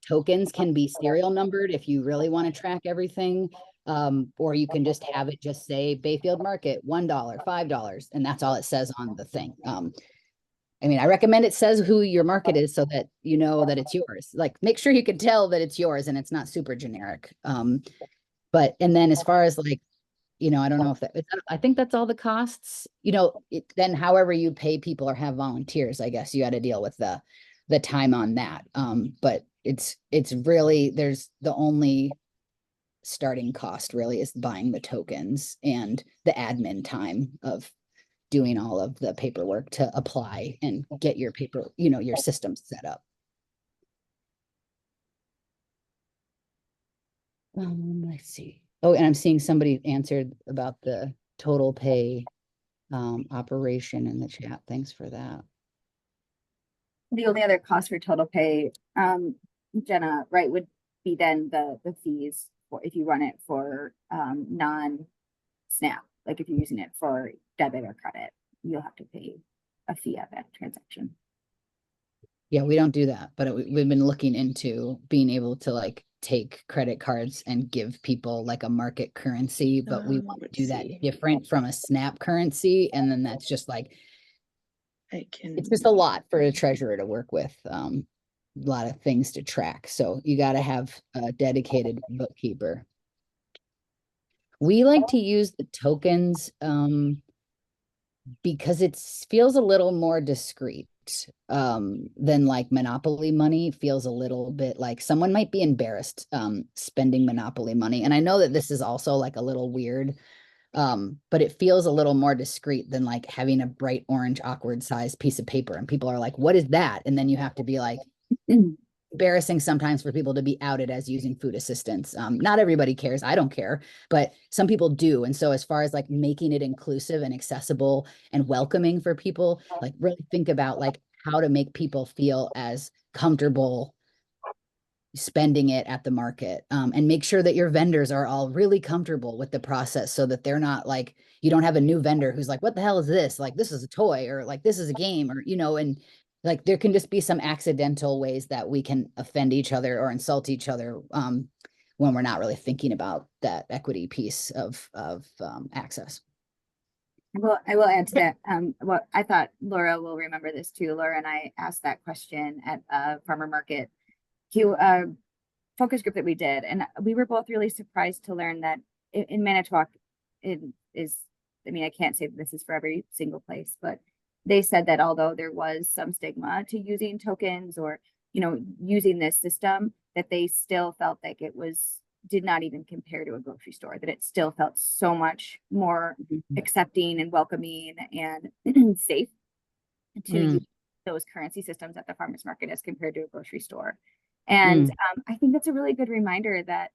A: tokens can be serial numbered if you really want to track everything. Or you can just have it just say Bayfield Market, $1, $5, and that's all it says on the thing. I recommend it says who your market is so that you know that it's yours. Like, make sure you can tell that it's yours and it's not super generic. And then as far as like, I don't know if I think that's all the costs, then however you pay people or have volunteers, I guess you got to deal with the time on that. But it's really, there's the only starting cost really is buying the tokens and the admin time of doing all of the paperwork to apply and get your your systems set up. Let's see. Oh, and I'm seeing somebody answered about the total pay operation in the chat. Thanks for that.
B: The only other cost for total pay, Jenna, right, would be then the fees for if you run it for non-SNAP. Like if you're using it for debit or credit, you'll have to pay a fee of that transaction.
A: Yeah, we don't do that, but we've been looking into being able to like take credit cards and give people like a market currency, but we want to do that different from a SNAP currency. And then that's just like, it's just a lot for a treasurer to work with. A lot of things to track. So you got to have a dedicated bookkeeper. We like to use the tokens because it feels a little more discreet than like Monopoly money. Feels a little bit like someone might be embarrassed spending Monopoly money. And I know that this is also like a little weird, but it feels a little more discreet than like having a bright orange awkward sized piece of paper and people are like, what is that? And then you have to be like, embarrassing sometimes for people to be outed as using food assistance. Not everybody cares. I don't care, but some people do. And so as far as like making it inclusive and accessible and welcoming for people, like really think about like how to make people feel as comfortable spending it at the market, and make sure that your vendors are all really comfortable with the process so that they're not like, you don't have a new vendor who's like, what the hell is this? Like, this is a toy, or like, this is a game, or, and like, there can just be some accidental ways that we can offend each other or insult each other, when we're not really thinking about that equity piece of access.
B: Well, I will add to that. Well, I thought Laura will remember this too. Laura and I asked that question at a farmer market to a focus group that we did. And we were both really surprised to learn that in Manitowoc, it is, I mean, I can't say that this is for every single place, but they said that although there was some stigma to using tokens or, using this system, that they still felt like it did not even compare to a grocery store, that it still felt so much more accepting and welcoming and safe to use those currency systems at the farmers market as compared to a grocery store. And I think that's a really good reminder that,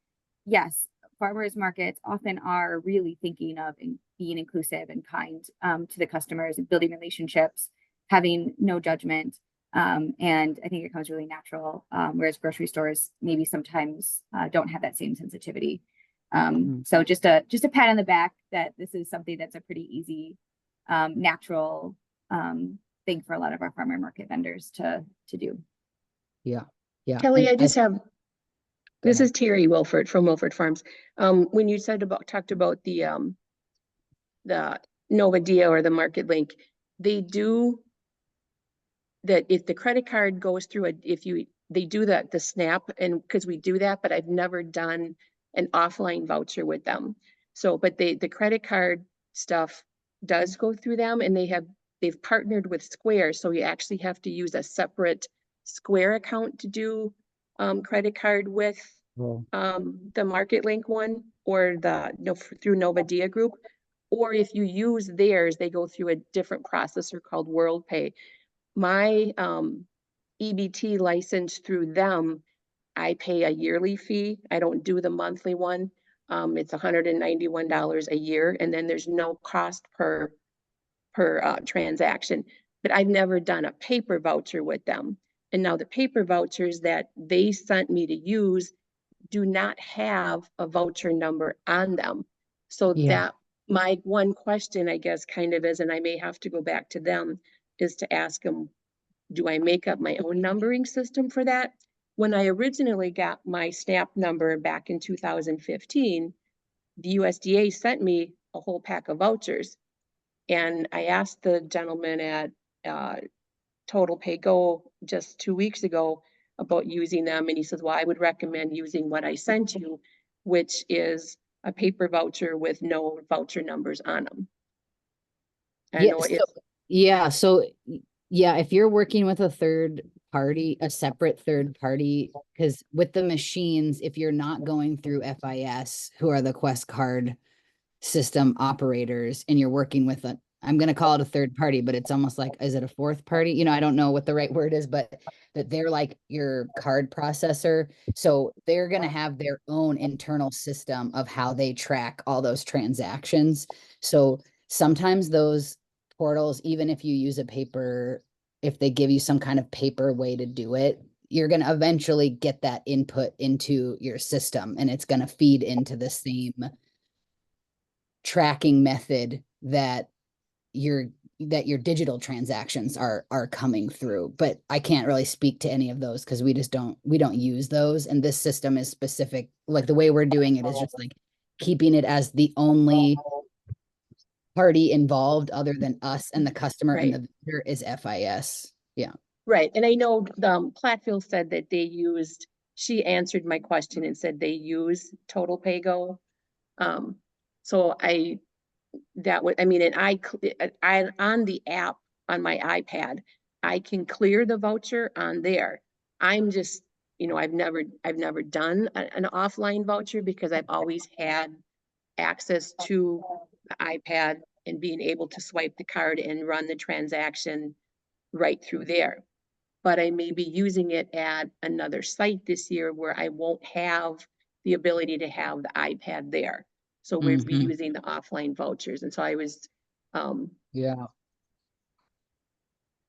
B: yes, farmers markets often are really thinking of being inclusive and kind to the customers and building relationships, having no judgment. And I think it comes really natural, whereas grocery stores maybe sometimes don't have that same sensitivity. So just a pat on the back that this is something that's a pretty easy, natural thing for a lot of our farmer market vendors to do.
A: Yeah. Yeah.
D: Kelly,
A: And
D: this is Terry Wilford from Wilford Farms. When you talked about the Novadia or the Market Link, they do that if the credit card goes through they do the SNAP, and because we do that, but I've never done an offline voucher with them. So, but the credit card stuff does go through them, and they've partnered with Square. So you actually have to use a separate Square account to do credit card with the Market Link one, or through Novadia Group. Or if you use theirs, they go through a different processor called WorldPay. My EBT license through them, I pay a yearly fee. I don't do the monthly one. It's $191 a year, and then there's no cost per transaction. But I've never done a paper voucher with them. And now the paper vouchers that they sent me to use do not have a voucher number on them. So that my one question, I guess, kind of is, and I may have to go back to them, is to ask them, do I make up my own numbering system for that? When I originally got my SNAP number back in 2015, the USDA sent me a whole pack of vouchers. And I asked the gentleman at Total Pay Go just 2 weeks ago about using them. And he says, well, I would recommend using what I sent you, which is a paper voucher with no voucher numbers on them.
A: So if you're working with a third party, a separate third party, because with the machines, if you're not going through FIS, who are the Quest card system operators, and you're working with a, I'm going to call it a third party, but it's almost like, is it a fourth party? You know, I don't know what the right word is, but that they're like your card processor. So they're going to have their own internal system of how they track all those transactions. So sometimes those portals, even if you use a paper, if they give you some kind of paper way to do it, you're going to eventually get that input into your system, and it's going to feed into the same tracking method that your digital transactions are coming through. But I can't really speak to any of those because we don't use those. And this system is specific, like the way we're doing it is just like keeping it as the only party involved other than us and the customer, and
D: Right.
A: the vendor is FIS. Yeah.
D: Right, and I know Platteville said that they used, she answered my question and said they use Total Paygo. So that would, I mean, and I, on the app on my iPad, I can clear the voucher on there. I'm just, you know, I've never done an offline voucher because I've always had access to the iPad and being able to swipe the card and run the transaction right through there. But I may be using it at another site this year where I won't have the ability to have the iPad there. So we'll be using the offline vouchers. And so I was,
A: Yeah.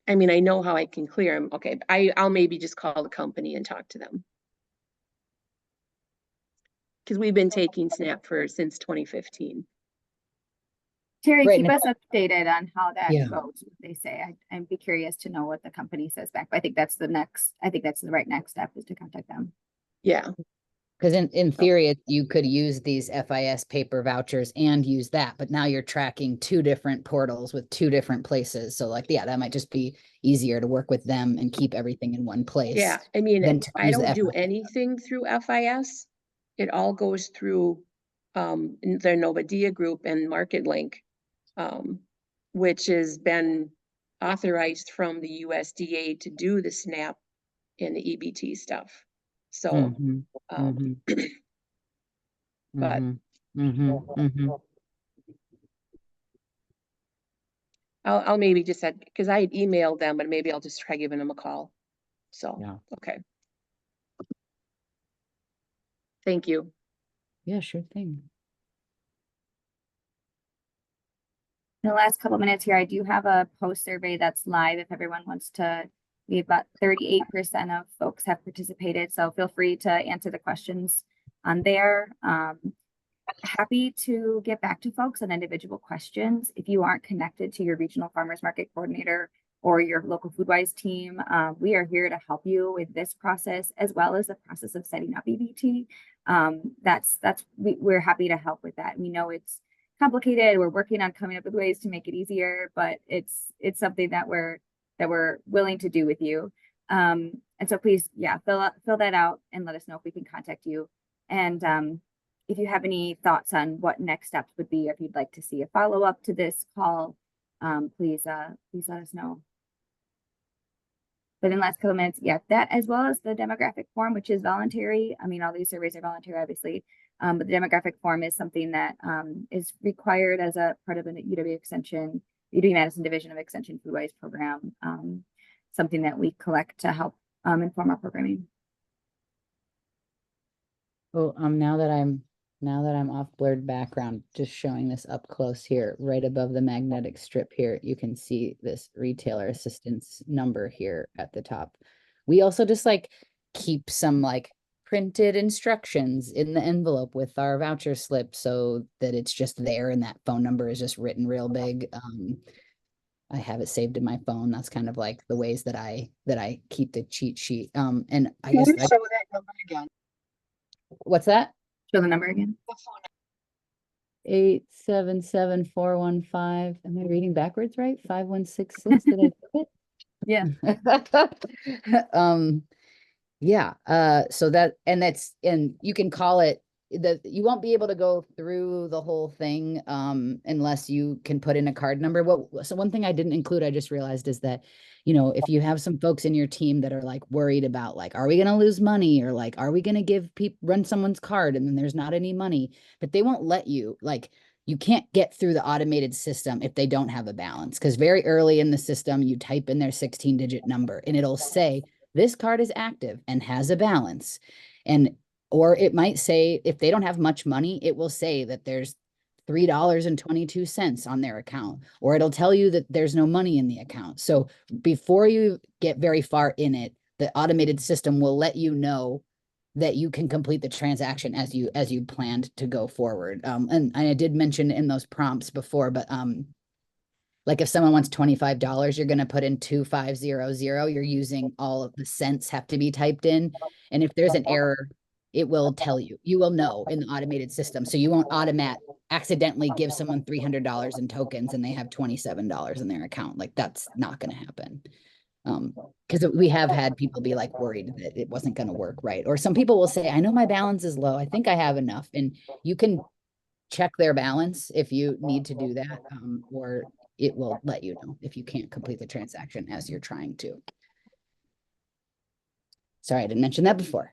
D: I mean, I know how I can clear them. Okay, I'll maybe just call the company and talk to them. Because we've been taking SNAP since 2015.
B: Terry,
A: Right,
B: keep
A: and
B: us updated on how that
A: Yeah.
B: goes, what they say. I'd be curious to know what the company says back. But I think that's the right next step is to contact them.
D: Yeah,
A: because in theory, you could use these FIS paper vouchers and use that, but now you're tracking two different portals with two different places. So like, yeah, that might just be easier to work with them and keep everything in one place.
D: yeah. I mean,
A: than to
D: I
A: use the
D: don't do
A: FIS.
D: anything through FIS. It all goes through the Novadia Group and MarketLink, which has been authorized from the USDA to do the SNAP and the EBT stuff. So,
A: Mhm, mhm,
D: but
A: mhm, mhm.
D: I'll maybe just said, because I had emailed them, but maybe I'll just try giving them a call. So,
A: Yeah.
D: okay. Thank you.
A: Yeah, sure thing.
B: In the last couple minutes here, I do have a post survey that's live if everyone wants to. We have about 38% of folks have participated, so feel free to answer the questions on there. Happy to get back to folks on individual questions. If you aren't connected to your regional farmers market coordinator or your local Foodwise team, we are here to help you with this process as well as the process of setting up EBT. We're happy to help with that. We know it's complicated. We're working on coming up with ways to make it easier, but it's something that we're willing to do with you. And so please, yeah, fill that out and let us know if we can contact you. And if you have any thoughts on what next steps would be, if you'd like to see a follow-up to this call, please let us know. But in the last couple minutes, yeah, that as well as the demographic form, which is voluntary. I mean, all these surveys are voluntary, obviously, but the demographic form is something that is required as a part of an UW-Madison Division of Extension Foodwise program, something that we collect to help inform our programming.
A: Oh, now that I'm off blurred background, just showing this up close here, right above the magnetic strip here, you can see this retailer assistance number here at the top. We also just like keep some like printed instructions in the envelope with our voucher slip so that it's just there and that phone number is just written real big. I have it saved in my phone. That's kind of like the ways that I keep the cheat sheet. And I guess
D: Show that number again.
A: what's that?
B: Show the number again.
A: 877-415. Am I reading backwards right? 5166. Did I do it?
B: Yeah.
A: Yeah. So and you can call it you won't be able to go through the whole thing unless you can put in a card number. So one thing I didn't include, I just realized, is that, you know, if you have some folks in your team that are like worried about like, are we going to lose money, or like, are we going to give people run someone's card and then there's not any money, but they won't let you, like, you can't get through the automated system if they don't have a balance, because very early in the system you type in their 16-digit number and it'll say this card is active and has a balance. And or it might say, if they don't have much money, it will say that there's $3.22 on their account, or it'll tell you that there's no money in the account. So before you get very far in it, the automated system will let you know that you can complete the transaction as you planned to go forward. And I did mention in those prompts before, but like if someone wants $25, you're going to put in 2500. You're using all of the cents have to be typed in. And if there's an error, it will tell you. You will know in the automated system. So you won't accidentally give someone $300 in tokens and they have $27 in their account. Like that's not going to happen. Because we have had people be like worried that it wasn't going to work right. Or some people will say, I know my balance is low. I think I have enough. And you can check their balance if you need to do that, or it will let you know if you can't complete the transaction as you're trying to. Sorry, I didn't mention that before.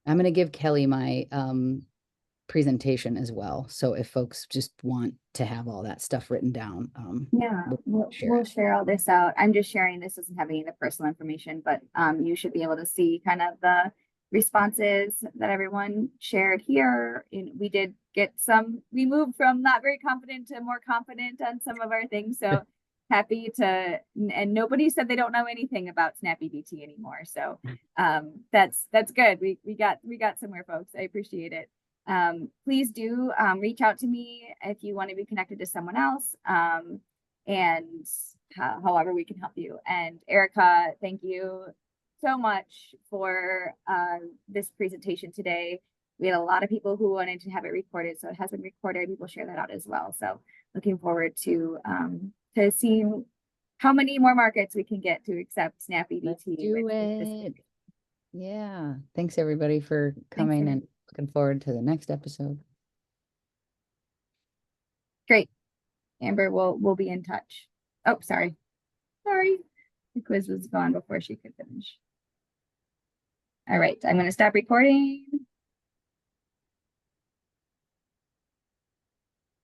A: I'm going to give Kelly my presentation as well. So if folks just want to have all that stuff written down,
B: Yeah, we'll share all this out. I'm just sharing this, doesn't have any of the personal information, but you should be able to see kind of the responses that everyone shared here. We did get we moved from not very confident to more confident on some of our things. So happy to, and nobody said they don't know anything about SNAP EBT anymore. So that's good. We got somewhere, folks. I appreciate it. Please do reach out to me if you want to be connected to someone else, and however we can help you. And Erika, thank you so much for this presentation today. We had a lot of people who wanted to have it recorded, so it has been recorded. We will share that out as well. So looking forward to seeing how many more markets we can get to accept SNAP EBT.
A: Let's do it. Yeah. Thanks everybody for coming, and looking forward to the next episode.
B: Great. Amber, we'll be in touch. Oh, sorry. The quiz was gone before she could finish. All right, I'm going to stop recording.